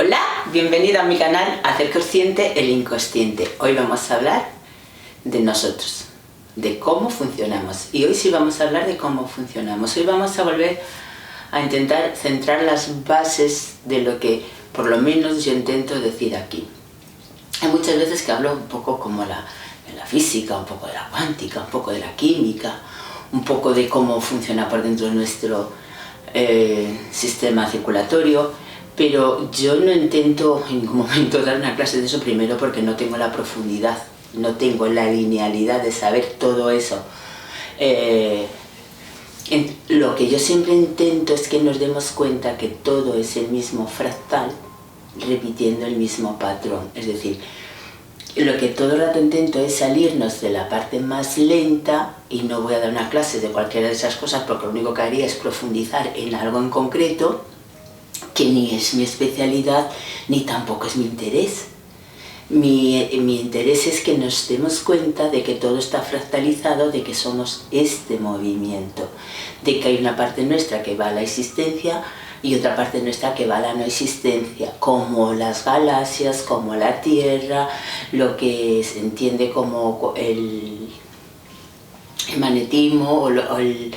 Hola, bienvenido a mi canal Hacer Consciente el Inconsciente. Hoy vamos a hablar de nosotros, de cómo funcionamos. Y hoy sí vamos a hablar de cómo funcionamos. Hoy vamos a volver a intentar centrar las bases de lo que por lo menos yo intento decir aquí. Hay muchas veces que hablo un poco como de la física, un poco de la cuántica, un poco de la química, un poco de cómo funciona por dentro de nuestro sistema circulatorio. Pero yo no intento en ningún momento dar una clase de eso, primero porque no tengo la profundidad, no tengo la linealidad de saber todo eso. Lo que yo siempre intento es que nos demos cuenta que todo es el mismo fractal, repitiendo el mismo patrón. Es decir, lo que todo el rato intento es salirnos de la parte más lenta, y no voy a dar una clase de cualquiera de esas cosas porque lo único que haría es profundizar en algo en concreto, que ni es mi especialidad, ni tampoco es mi interés. Mi interés es que nos demos cuenta de que todo está fractalizado, de que somos este movimiento, de que hay una parte nuestra que va a la existencia y otra parte nuestra que va a la no existencia, como las galaxias, como la Tierra, lo que se entiende como el magnetismo o el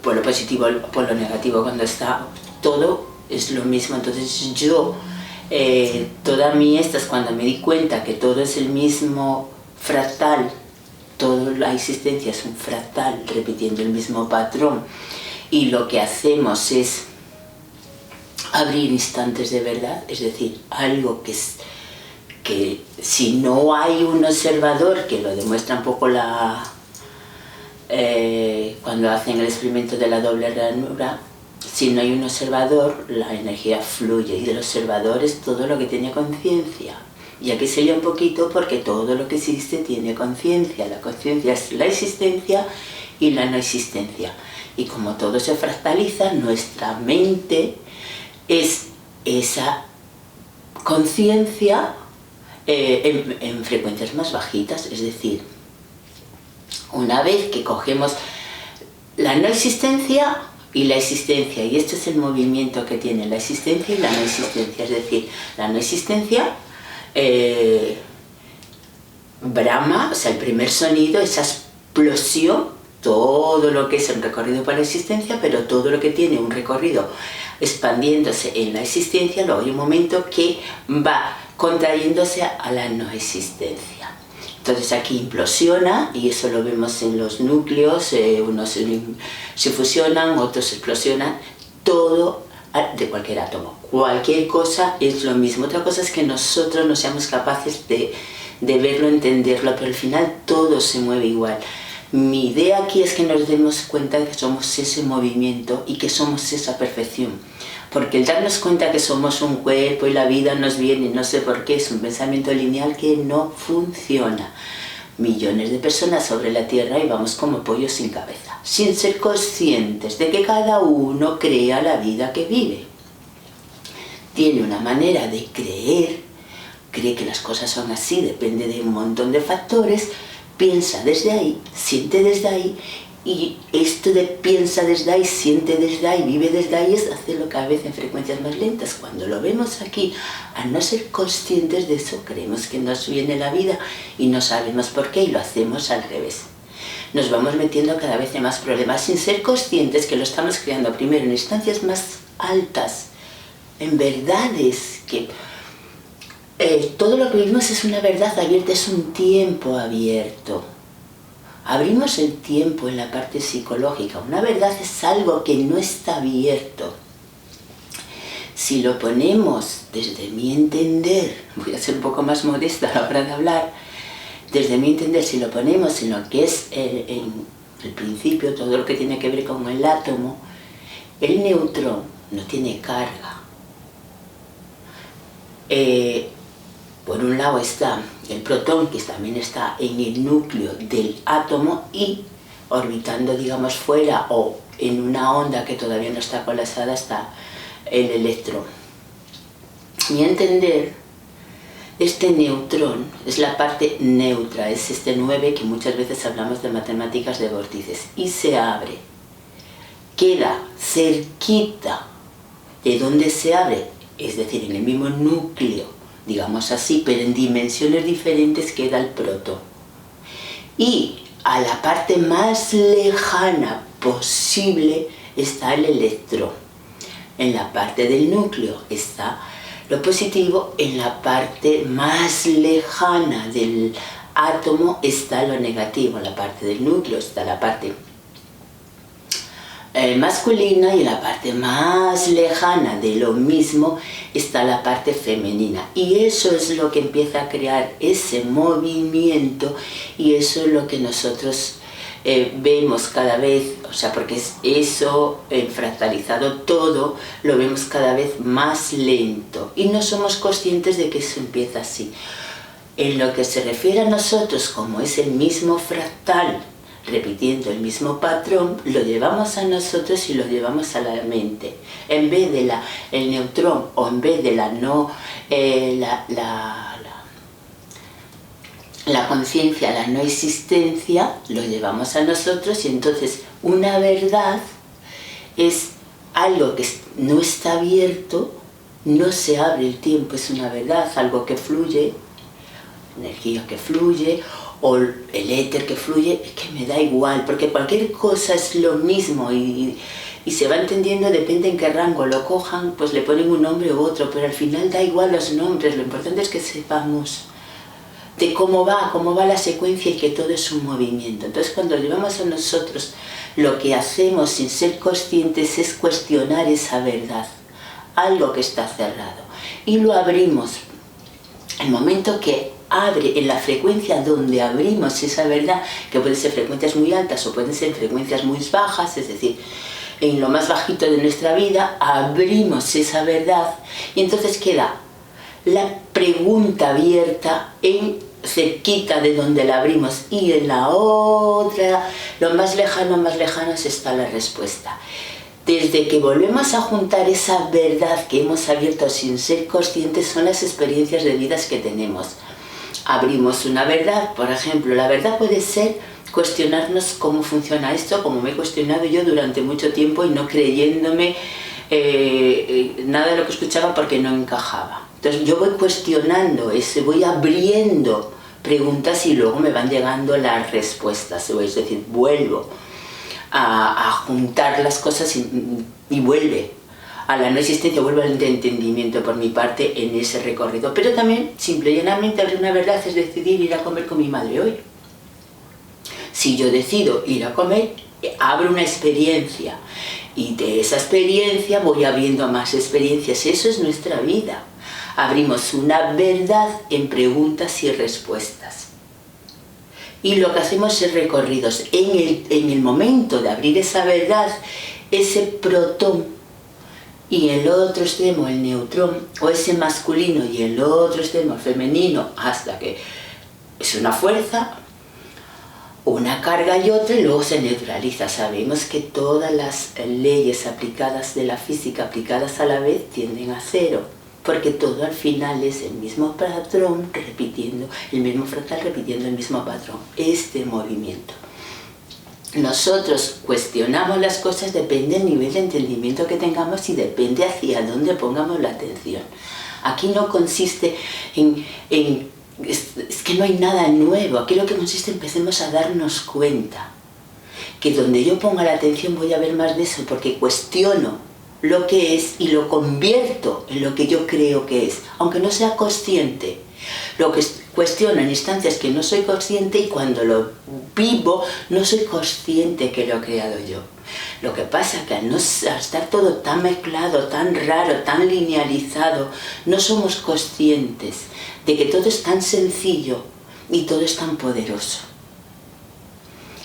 polo positivo, el polo negativo, cuando está todo es lo mismo. Entonces yo, toda mi esta es cuando me di cuenta que todo es el mismo fractal, toda la existencia es un fractal repitiendo el mismo patrón, y lo que hacemos es abrir instantes de verdad, es decir, algo que si no hay un observador, que lo demuestra un poco cuando hacen el experimento de la doble ranura, si no hay un observador, la energía fluye, y del observador es todo lo que tiene conciencia. Y aquí se lía un poquito porque todo lo que existe tiene conciencia. La conciencia es la existencia y la no existencia. Y como todo se fractaliza, nuestra mente es esa conciencia en frecuencias más bajitas. Es decir, una vez que cogemos la no existencia y la existencia, y este es el movimiento que tiene la existencia y la no existencia, es decir, la no existencia brama, o sea, el primer sonido, esa explosión, todo lo que es un recorrido para la existencia, pero todo lo que tiene un recorrido expandiéndose en la existencia, luego hay un momento que va contrayéndose a la no existencia. Entonces aquí implosiona, y eso lo vemos en los núcleos, unos se fusionan, otros explosionan, todo de cualquier átomo. Cualquier cosa es lo mismo. Otra cosa es que nosotros no seamos capaces de verlo, entenderlo, pero al final todo se mueve igual. Mi idea aquí es que nos demos cuenta de que somos ese movimiento y que somos esa perfección. Porque el darnos cuenta que somos un cuerpo y la vida nos viene, no sé por qué, es un pensamiento lineal que no funciona. Millones de personas sobre la Tierra y vamos como pollos sin cabeza, sin ser conscientes de que cada uno crea la vida que vive. Tiene una manera de creer, cree que las cosas son así, depende de un montón de factores, piensa desde ahí, siente desde ahí, y esto de piensa desde ahí, siente desde ahí, vive desde ahí, es hacerlo cada vez en frecuencias más lentas. Cuando lo vemos aquí, al no ser conscientes de eso, creemos que nos viene la vida y no sabemos por qué, y lo hacemos al revés. Nos vamos metiendo cada vez en más problemas sin ser conscientes que lo estamos creando primero en instancias más altas, en verdades, que todo lo que vivimos es una verdad abierta, es un tiempo abierto. Abrimos el tiempo en la parte psicológica. Una verdad es algo que no está abierto. Si lo ponemos desde mi entender, voy a ser un poco más modesta a la hora de hablar, desde mi entender, si lo ponemos en lo que es en el principio, todo lo que tiene que ver con el átomo, el neutrón no tiene carga. Por un lado está el protón, que también está en el núcleo del átomo, y orbitando, digamos, fuera o en una onda que todavía no está colapsada está el electrón. Mi entender, este neutrón es la parte neutra, es este 9 que muchas veces hablamos de matemáticas de vórtices, y se abre, queda cerquita de donde se abre es decir, en el mismo núcleo, digamos así, pero en dimensiones diferentes queda el protón. Y a la parte más lejana posible está el electrón. En la parte del núcleo está lo positivo, en la parte más lejana del átomo está lo negativo, en la parte del núcleo está la parte masculina y en la parte más lejana de lo mismo está la parte femenina. Y eso es lo que empieza a crear ese movimiento y eso es lo que nosotros vemos cada vez, o sea, porque es eso fractalizado todo, lo vemos cada vez más lento y no somos conscientes de que eso empieza así. En lo que se refiere a nosotros, como es el mismo fractal, repitiendo el mismo patrón, lo llevamos a nosotros y lo llevamos a la mente. En vez de el neutrón o en vez de la conciencia, la no existencia, lo llevamos a nosotros y entonces una verdad es algo que no está abierto, no se abre el tiempo, es una verdad, algo que fluye, energía que fluye, o el éter que fluye, es que me da igual, porque cualquier cosa es lo mismo y se va entendiendo, depende en qué rango lo cojan, pues le ponen un nombre u otro, pero al final da igual los nombres, lo importante es que sepamos de cómo va la secuencia y que todo es un movimiento. Entonces cuando llevamos a nosotros, lo que hacemos sin ser conscientes es cuestionar esa verdad, algo que está cerrado, y lo abrimos. El momento que abre en la frecuencia donde abrimos esa verdad, que pueden ser frecuencias muy altas o pueden ser frecuencias muy bajas, es decir, en lo más bajito de nuestra vida, abrimos esa verdad y entonces queda la pregunta abierta cerquita de donde la abrimos y en la otra, lo más lejano está la respuesta. Desde que volvemos a juntar esa verdad que hemos abierto sin ser conscientes son las experiencias de vidas que tenemos. Abrimos una verdad, por ejemplo, la verdad puede ser cuestionarnos cómo funciona esto, como me he cuestionado yo durante mucho tiempo y no creyéndome nada de lo que escuchaba porque no encajaba. Entonces yo voy cuestionando eso, voy abriendo preguntas y luego me van llegando las respuestas, es decir, vuelvo a juntar las cosas y vuelve a la no existencia, vuelve al entendimiento por mi parte en ese recorrido. Pero también, simple y llanamente, abrir una verdad es decidir ir a comer con mi madre hoy. Si yo decido ir a comer, abro una experiencia y de esa experiencia voy abriendo más experiencias. Eso es nuestra vida. Abrimos una verdad en preguntas y respuestas. Y lo que hacemos es recorridos. En el momento de abrir esa verdad, ese protón y el otro extremo, el neutrón, o ese masculino y el otro extremo, el femenino, hasta que es una fuerza, una carga y otra, y luego se neutraliza. Sabemos que todas las leyes aplicadas de la física, aplicadas a la vez, tienden a cero, porque todo al final es el mismo patrón repitiendo, el mismo fractal repitiendo el mismo patrón, este movimiento. Nosotros cuestionamos las cosas, depende del nivel de entendimiento que tengamos y depende hacia dónde pongamos la atención. Aquí no consiste es que no hay nada nuevo, aquí lo que consiste empecemos a darnos cuenta que donde yo ponga la atención voy a ver más de eso porque cuestiono lo que es y lo convierto en lo que yo creo que es, aunque no sea consciente. Lo que cuestiono en instancias que no soy consciente y cuando lo vivo no soy consciente que lo he creado yo. Lo que pasa es que al estar todo tan mezclado, tan raro, tan linealizado, no somos conscientes de que todo es tan sencillo y todo es tan poderoso.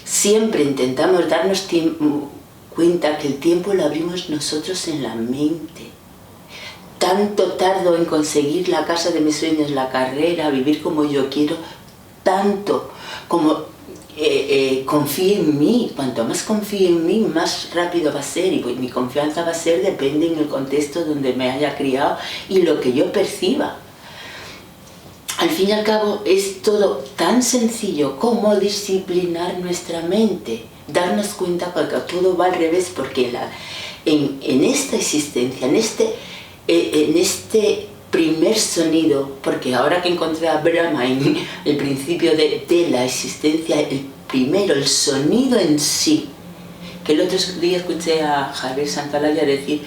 Siempre intentamos darnos cuenta que el tiempo lo abrimos nosotros en la mente. Tanto tardo en conseguir la casa de mis sueños, la carrera, vivir como yo quiero, tanto como confío en mí. Cuanto más confío en mí, más rápido va a ser. Y pues mi confianza va a ser, depende en el contexto donde me haya criado y lo que yo perciba. Al fin y al cabo es todo tan sencillo como disciplinar nuestra mente, darnos cuenta que todo va al revés, porque en esta existencia, en este en este primer sonido, porque ahora que encontré a Brahma en el principio de la existencia, el primero, el sonido en sí, que el otro día escuché a Javier Santolaya decir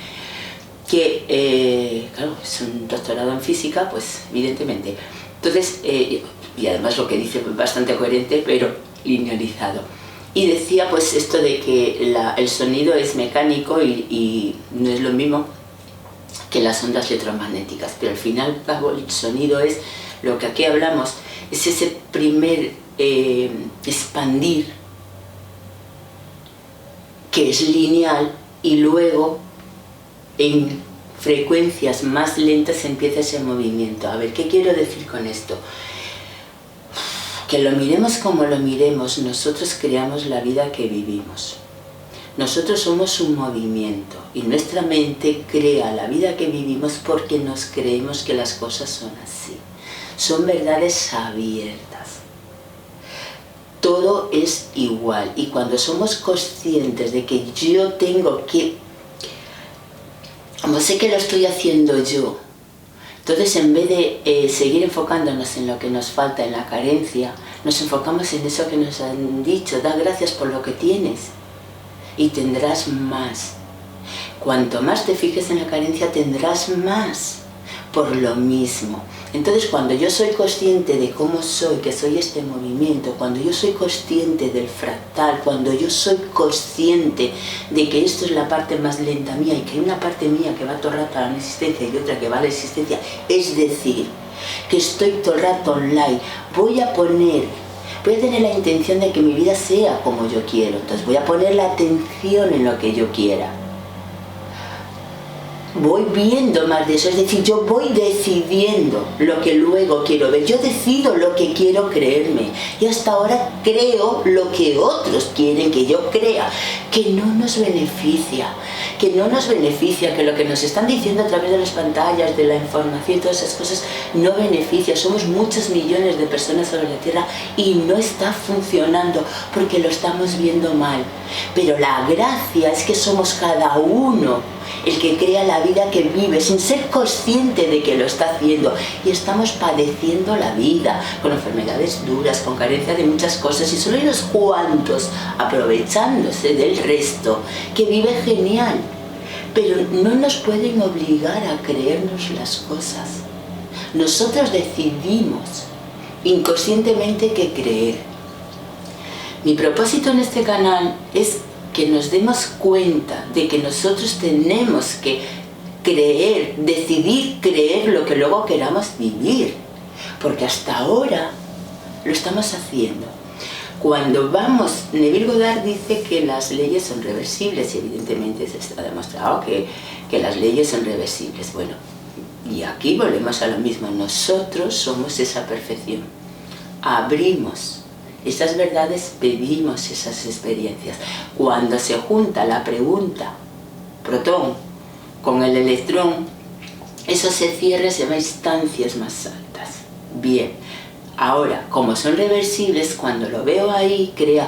que, claro, es un doctorado en física, pues evidentemente. Entonces, y además lo que dice es bastante coherente, pero linealizado. Y decía pues esto de que el sonido es mecánico y no es lo mismo que las ondas electromagnéticas, pero al final el sonido es lo que aquí hablamos, es ese primer expandir que es lineal y luego en frecuencias más lentas empieza ese movimiento. A ver, ¿qué quiero decir con esto? Que lo miremos como lo miremos, nosotros creamos la vida que vivimos. Nosotros somos un movimiento y nuestra mente crea la vida que vivimos porque nos creemos que las cosas son así. Son verdades abiertas. Todo es igual y cuando somos conscientes de que yo tengo que, como sé que lo estoy haciendo yo, entonces en vez de seguir enfocándonos en lo que nos falta, en la carencia, nos enfocamos en eso que nos han dicho, da gracias por lo que tienes y tendrás más. Cuanto más te fijes en la carencia tendrás más por lo mismo. Entonces cuando yo soy consciente de cómo soy, que soy este movimiento, cuando yo soy consciente del fractal, cuando yo soy consciente de que esto es la parte más lenta mía y que hay una parte mía que va todo el rato a la existencia y otra que va a la existencia, es decir, que estoy todo el rato online, voy a tener la intención de que mi vida sea como yo quiero, entonces voy a poner la atención en lo que yo quiera. Voy viendo más de eso, es decir, yo voy decidiendo lo que luego quiero ver, yo decido lo que quiero creerme y hasta ahora creo lo que otros quieren que yo crea, que no nos beneficia, que lo que nos están diciendo a través de las pantallas, de la información y todas esas cosas no beneficia. Somos muchos millones de personas sobre la Tierra y no está funcionando porque lo estamos viendo mal, pero la gracia es que somos cada uno el que crea la vida que vive sin ser consciente de que lo está haciendo y estamos padeciendo la vida con enfermedades duras, con carencia de muchas cosas y solo hay unos cuantos aprovechándose del resto que vive genial, pero no nos pueden obligar a creernos las cosas. Nosotros decidimos inconscientemente qué creer. Mi propósito en este canal es que nos demos cuenta de que nosotros tenemos que creer, decidir creer lo que luego queramos vivir, porque hasta ahora lo estamos haciendo. Cuando vamos, Neville Goddard dice que las leyes son reversibles y evidentemente se está demostrado que las leyes son reversibles. Bueno, y aquí volvemos a lo mismo, nosotros somos esa perfección, abrimos esas verdades, pedimos esas experiencias. Cuando se junta la pregunta, protón, con el electrón, eso se cierra, se va a instancias más altas. Bien, ahora, como son reversibles, cuando lo veo ahí, crea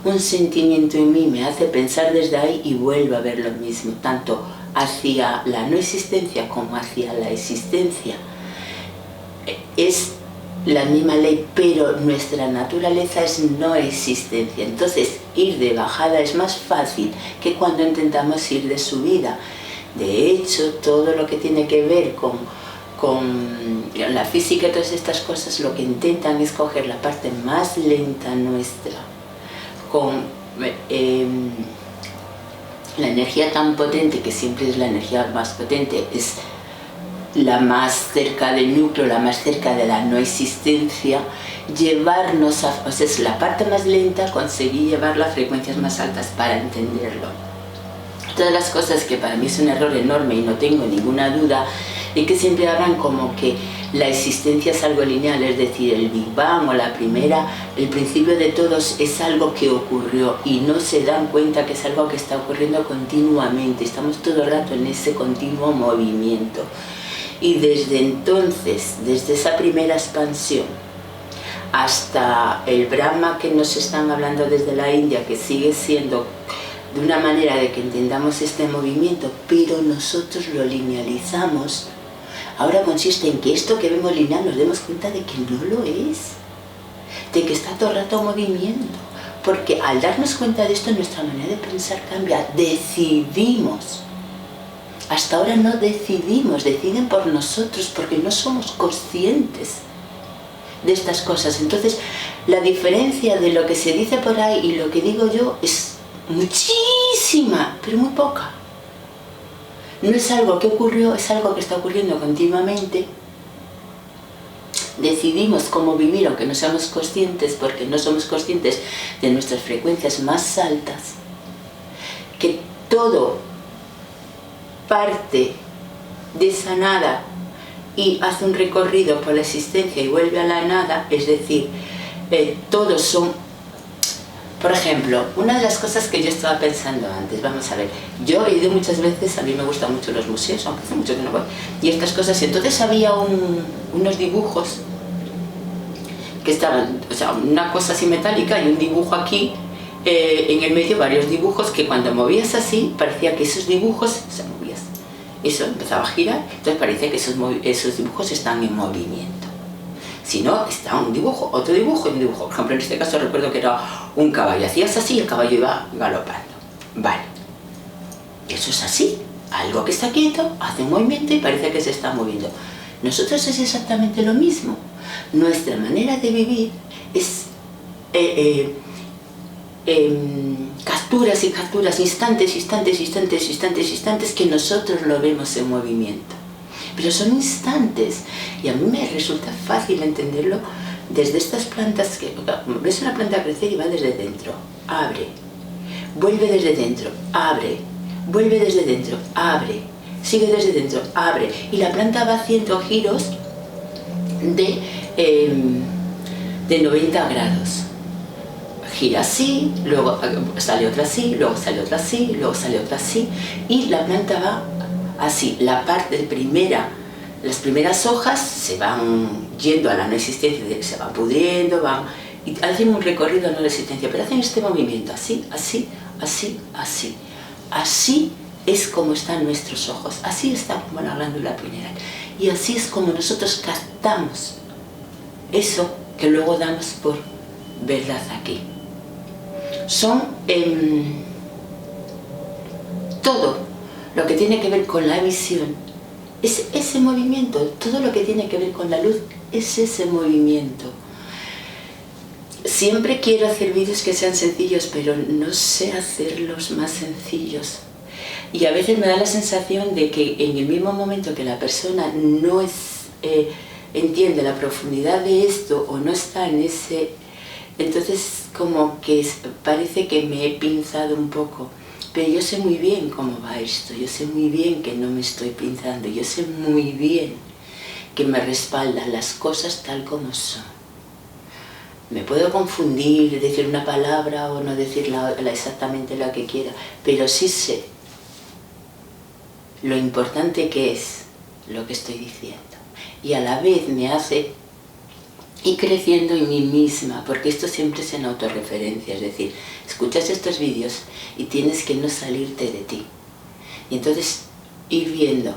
un sentimiento en mí, me hace pensar desde ahí y vuelvo a ver lo mismo, tanto hacia la no existencia como hacia la existencia. Es la misma ley, pero nuestra naturaleza es no existencia. Entonces, ir de bajada es más fácil que cuando intentamos ir de subida. De hecho, todo lo que tiene que ver con la física y todas estas cosas, lo que intentan es coger la parte más lenta nuestra, con la energía tan potente, que siempre es la energía más potente, es la más cerca del núcleo, la más cerca de la no existencia, llevarnos a, o sea, es la parte más lenta, conseguir llevarla a frecuencias más altas para entenderlo. Todas las cosas que para mí es un error enorme y no tengo ninguna duda, es que siempre hablan como que la existencia es algo lineal, es decir, el Big Bang o la primera, el principio de todos es algo que ocurrió y no se dan cuenta que es algo que está ocurriendo continuamente, estamos todo el rato en ese continuo movimiento. Y desde entonces, desde esa primera expansión, hasta el Brahma que nos están hablando desde la India, que sigue siendo de una manera de que entendamos este movimiento, pero nosotros lo linealizamos. Ahora consiste en que esto que vemos lineal nos demos cuenta de que no lo es, de que está todo el rato en movimiento, porque al darnos cuenta de esto nuestra manera de pensar cambia, decidimos. Hasta ahora no decidimos, deciden por nosotros porque no somos conscientes de estas cosas. Entonces, la diferencia de lo que se dice por ahí y lo que digo yo es muchísima, pero muy poca. No es algo que ocurrió, es algo que está ocurriendo continuamente. Decidimos cómo vivir aunque no seamos conscientes, porque no somos conscientes de nuestras frecuencias más altas, que todo parte de esa nada y hace un recorrido por la existencia y vuelve a la nada, es decir, todos son... Por ejemplo, una de las cosas que yo estaba pensando antes, vamos a ver, yo he ido muchas veces, a mí me gustan mucho los museos, aunque hace mucho que no voy, y estas cosas, y entonces había unos dibujos que estaban, o sea, una cosa así metálica y un dibujo aquí, en el medio varios dibujos que cuando movías así, parecía que esos dibujos, o sea, movías, eso empezaba a girar, entonces parecía que esos dibujos están en movimiento. Si no, está un dibujo, otro dibujo y un dibujo. Por ejemplo, en este caso recuerdo que era un caballo. Hacías así y el caballo iba galopando. Vale. Eso es así. Algo que está quieto, hace un movimiento y parece que se está moviendo. Nosotros es exactamente lo mismo. Nuestra manera de vivir es capturas y capturas, instantes que nosotros lo vemos en movimiento. Pero son instantes y a mí me resulta fácil entenderlo desde estas plantas que ves una planta crecer y va desde dentro, abre, vuelve desde dentro, abre, vuelve desde dentro, abre, sigue desde dentro, abre, y la planta va haciendo giros de 90 grados. Gira así, luego sale otra así, luego sale otra así, luego sale otra así, y la planta va así. La parte primera, las primeras hojas se van yendo a la no existencia, se van pudriendo, y hacen un recorrido a no existencia, pero hacen este movimiento, así, así, así, así. Así es como están nuestros ojos, así está como la glándula pineal, y así es como nosotros captamos eso que luego damos por verdad aquí. Son todo lo que tiene que ver con la visión, es ese movimiento, todo lo que tiene que ver con la luz es ese movimiento. Siempre quiero hacer vídeos que sean sencillos, pero no sé hacerlos más sencillos. Y a veces me da la sensación de que en el mismo momento que la persona no entiende la profundidad de esto o no está en ese... Entonces como que parece que me he pinzado un poco. Pero yo sé muy bien cómo va esto, yo sé muy bien que no me estoy pinzando, yo sé muy bien que me respaldan las cosas tal como son. Me puedo confundir, decir una palabra o no decir exactamente la que quiera, pero sí sé lo importante que es lo que estoy diciendo. Y a la vez me hace ir creciendo en mí misma, porque esto siempre es en autorreferencia, es decir, escuchas estos vídeos y tienes que no salirte de ti. Y entonces ir viendo,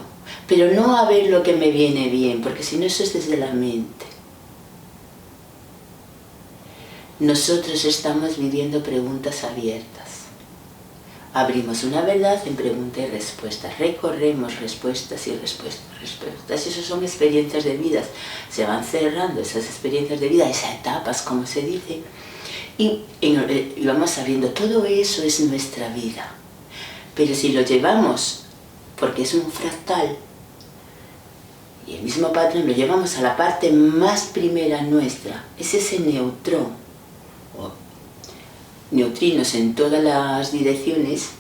pero no a ver lo que me viene bien, porque si no eso es desde la mente. Nosotros estamos viviendo preguntas abiertas. Abrimos una verdad en pregunta y respuesta, recorremos respuestas y respuestas. Esas son experiencias de vida, se van cerrando esas experiencias de vida, esas etapas, como se dice, y vamos sabiendo, todo eso es nuestra vida. Pero si lo llevamos, porque es un fractal, y el mismo patrón lo llevamos a la parte más primera nuestra, es ese neutrón, o neutrinos en todas las direcciones,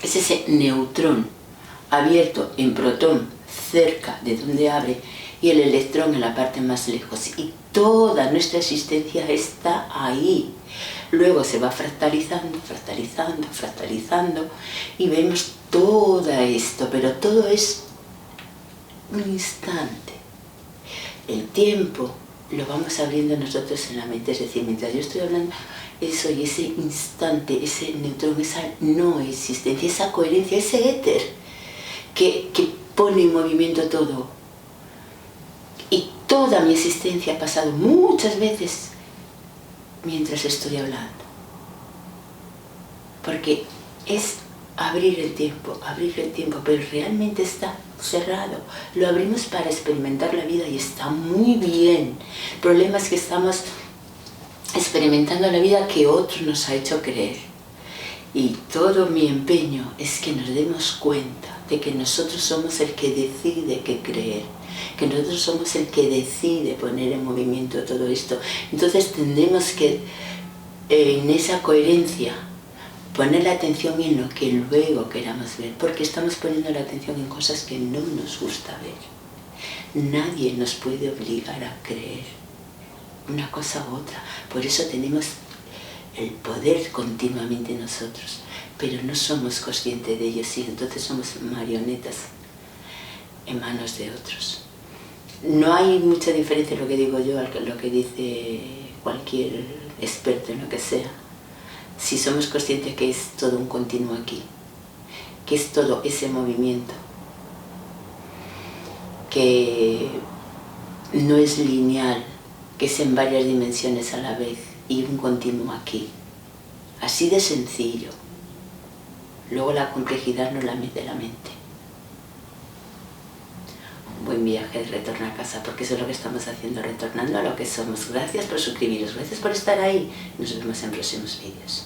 es ese neutrón abierto en protón cerca de donde abre y el electrón en la parte más lejos, y toda nuestra existencia está ahí. Luego se va fractalizando, fractalizando, fractalizando y vemos todo esto, pero todo es un instante. El tiempo lo vamos abriendo nosotros en la mente. Es decir, mientras yo estoy hablando, eso y ese instante, ese neutrón, esa no existencia, esa coherencia, ese éter que pone en movimiento todo. Y toda mi existencia ha pasado muchas veces mientras estoy hablando. Porque es abrir el tiempo, pero realmente está cerrado. Lo abrimos para experimentar la vida y está muy bien. El problema es que estamos experimentando la vida que otro nos ha hecho creer. Y todo mi empeño es que nos demos cuenta de que nosotros somos el que decide qué creer, que nosotros somos el que decide poner en movimiento todo esto. Entonces tendremos que, en esa coherencia, poner la atención en lo que luego queramos ver, porque estamos poniendo la atención en cosas que no nos gusta ver. Nadie nos puede obligar a creer una cosa u otra, por eso tenemos el poder continuamente nosotros, pero no somos conscientes de ello, y entonces somos marionetas en manos de otros. No hay mucha diferencia en lo que digo yo a lo que dice cualquier experto en lo que sea. Si somos conscientes que es todo un continuo aquí, que es todo ese movimiento, que no es lineal, que es en varias dimensiones a la vez y un continuo aquí, así de sencillo. Luego la complejidad nos la mete la mente. Un buen viaje de retorno a casa, porque eso es lo que estamos haciendo, retornando a lo que somos. Gracias por suscribiros, gracias por estar ahí. Nos vemos en próximos vídeos.